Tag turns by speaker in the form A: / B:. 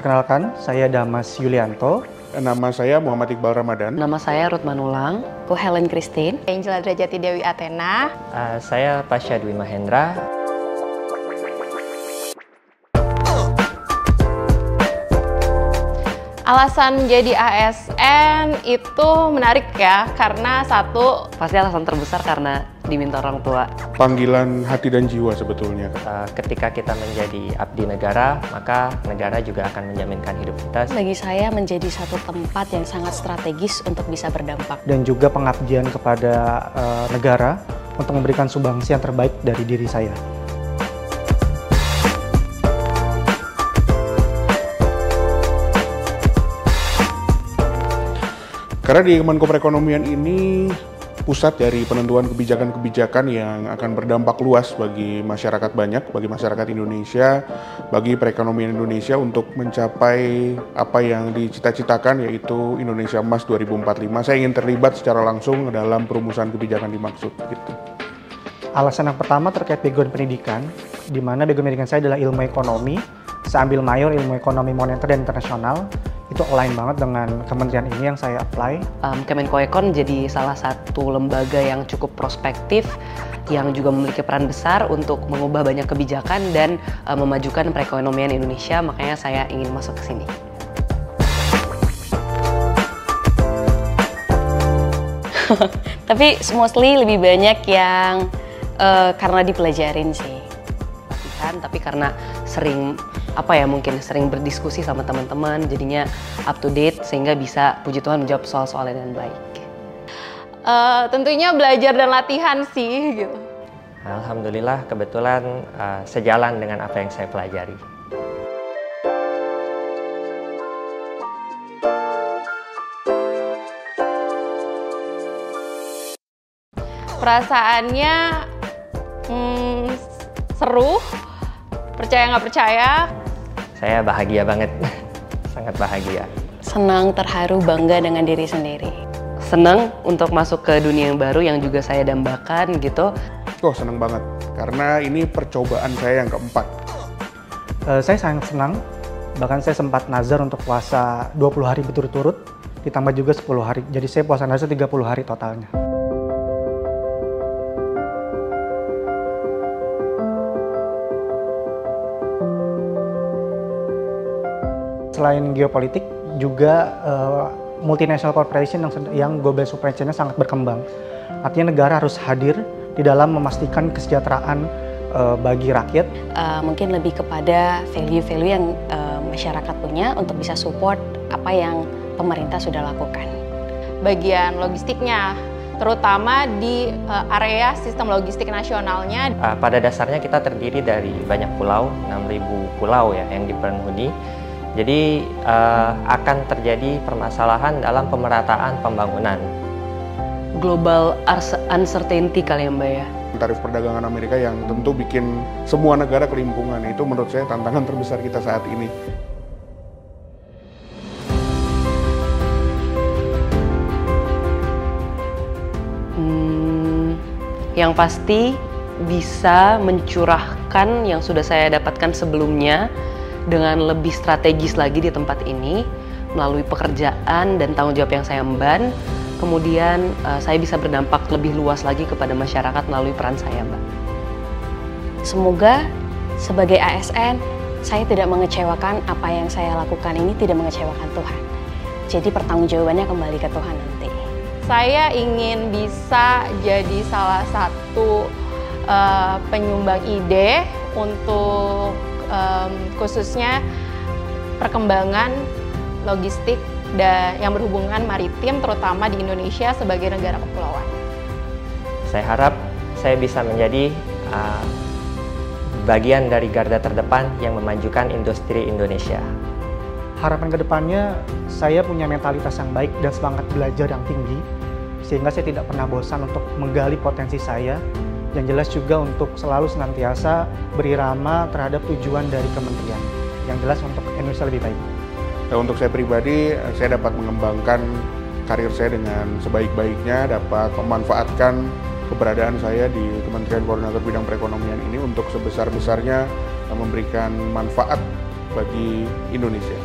A: Perkenalkan, saya Damas Yulianto.
B: Nama saya Muhammad Iqbal Ramadan.
C: Nama saya Ruth Manulang.
D: Aku Helen Christine.
E: Angela Drajati Dewi Athena.
F: Saya Pasha Dwi Mahendra.
E: Alasan jadi ASN itu menarik ya, karena satu,
C: Pasti alasan terbesar karena diminta orang tua.
B: Panggilan hati dan jiwa sebetulnya.
F: Ketika kita menjadi abdi negara, maka negara juga akan menjaminkan hidup kita.
D: Bagi saya menjadi satu tempat yang sangat strategis untuk bisa berdampak.
A: Dan juga pengabdian kepada negara untuk memberikan sumbangsi yang terbaik dari diri saya.
B: Karena di Kemenko Perekonomian ini pusat dari penentuan kebijakan-kebijakan yang akan berdampak luas bagi masyarakat banyak, bagi masyarakat Indonesia, bagi perekonomian Indonesia untuk mencapai apa yang dicita-citakan, yaitu Indonesia Emas 2045. Saya ingin terlibat secara langsung dalam perumusan kebijakan dimaksud. Gitu.
A: Alasan yang pertama terkait background pendidikan, di mana background pendidikan saya adalah ilmu ekonomi. Saya ambil mayor ilmu ekonomi moneter dan internasional. Itu align banget dengan kementerian ini yang saya apply.
C: Kemenkoekon jadi salah satu lembaga yang cukup prospektif, yang juga memiliki peran besar untuk mengubah banyak kebijakan dan memajukan perekonomian Indonesia, makanya saya ingin masuk ke sini.
D: Tapi mostly lebih banyak yang karena dipelajarin sih.
C: Latihan, tapi karena sering mungkin sering berdiskusi sama teman-teman, jadinya up to date sehingga bisa puji Tuhan menjawab soal-soalnya dengan baik.
E: tentunya belajar dan latihan sih gitu.
F: Alhamdulillah kebetulan sejalan dengan apa yang saya pelajari.
E: Perasaannya seru, percaya nggak percaya.
F: Saya bahagia banget, sangat bahagia.
D: Senang, terharu, bangga dengan diri sendiri.
C: Senang untuk masuk ke dunia yang baru yang juga saya dambakan gitu.
B: Senang banget, karena ini percobaan saya yang keempat.
A: Saya sangat senang, bahkan saya sempat nazar untuk puasa 20 hari berturut-turut, ditambah juga 10 hari. Jadi saya puasa nazar 30 hari totalnya. Selain geopolitik, juga multinational corporation yang global supply chain-nya sangat berkembang. Artinya negara harus hadir di dalam memastikan kesejahteraan bagi rakyat.
D: Mungkin lebih kepada value-value yang masyarakat punya untuk bisa support apa yang pemerintah sudah lakukan.
E: Bagian logistiknya, terutama di area sistem logistik nasionalnya.
F: Pada dasarnya kita terdiri dari banyak pulau, 6.000 pulau ya yang dipenuhi. Jadi akan terjadi permasalahan dalam pemerataan pembangunan.
C: Global uncertainty kali ya Mbak ya.
B: Tarif perdagangan Amerika yang tentu bikin semua negara kelimpungan. Itu menurut saya tantangan terbesar kita saat ini.
C: Yang pasti bisa mencurahkan yang sudah saya dapatkan sebelumnya dengan lebih strategis lagi di tempat ini melalui pekerjaan dan tanggung jawab yang saya emban. Kemudian saya bisa berdampak lebih luas lagi kepada masyarakat melalui peran saya, Mbak.
D: Semoga sebagai ASN saya tidak mengecewakan, apa yang saya lakukan ini tidak mengecewakan Tuhan. Jadi pertanggungjawabannya kembali ke Tuhan nanti.
E: Saya ingin bisa jadi salah satu penyumbang ide untuk khususnya perkembangan logistik dan yang berhubungan maritim, terutama di Indonesia sebagai negara kepulauan.
F: Saya harap saya bisa menjadi bagian dari garda terdepan yang memajukan industri Indonesia.
A: Harapan kedepannya, saya punya mentalitas yang baik dan semangat belajar yang tinggi, sehingga saya tidak pernah bosan untuk menggali potensi saya. Yang jelas juga untuk selalu senantiasa berirama terhadap tujuan dari kementerian. Yang jelas untuk Indonesia lebih baik.
B: Untuk saya pribadi, saya dapat mengembangkan karir saya dengan sebaik-baiknya, dapat memanfaatkan keberadaan saya di Kementerian Koordinator Bidang Perekonomian ini untuk sebesar-besarnya memberikan manfaat bagi Indonesia.